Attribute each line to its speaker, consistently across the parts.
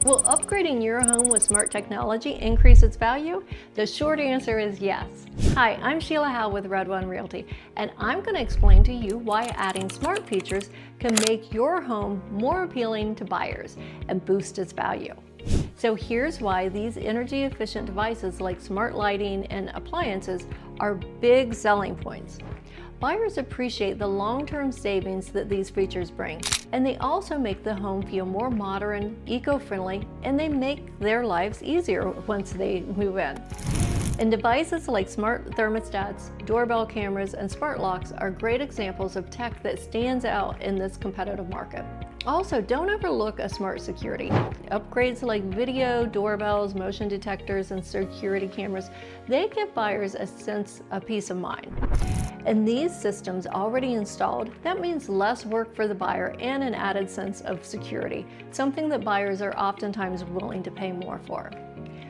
Speaker 1: Will upgrading your home with smart technology increase its value? The short answer is yes. Hi, I'm Sheila Howell with Red One Realty, and I'm going to explain to you why adding smart features can make your home more appealing to buyers and boost its value. So here's why these energy efficient devices like smart lighting and appliances are big selling points. Buyers appreciate the long-term savings that these features bring, and they also make the home feel more modern, eco-friendly, and they make their lives easier once they move in. And devices like smart thermostats, doorbell cameras, and smart locks are great examples of tech that stands out in this competitive market. Also, don't overlook a smart security. Upgrades like video, doorbells, motion detectors, and security cameras, they give buyers a sense of peace of mind. And these systems already installed, that means less work for the buyer and an added sense of security, something that buyers are oftentimes willing to pay more for.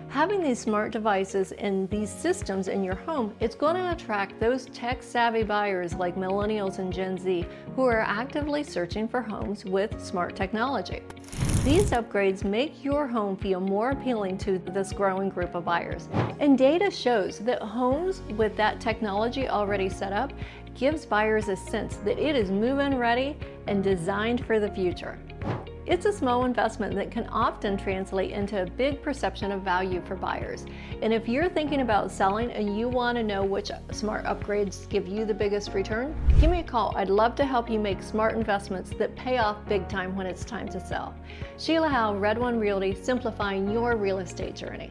Speaker 1: Having these smart devices and these systems in your home, it's going to attract those tech-savvy buyers like Millennials and Gen Z who are actively searching for homes with smart technology. These upgrades make your home feel more appealing to this growing group of buyers. And data shows that homes with that technology already set up gives buyers a sense that it is move-in ready and designed for the future. It's a small investment that can often translate into a big perception of value for buyers. And if you're thinking about selling and you want to know which smart upgrades give you the biggest return, give me a call. I'd love to help you make smart investments that pay off big time when it's time to sell. Sheila Howell, Red One Realty, simplifying your real estate journey.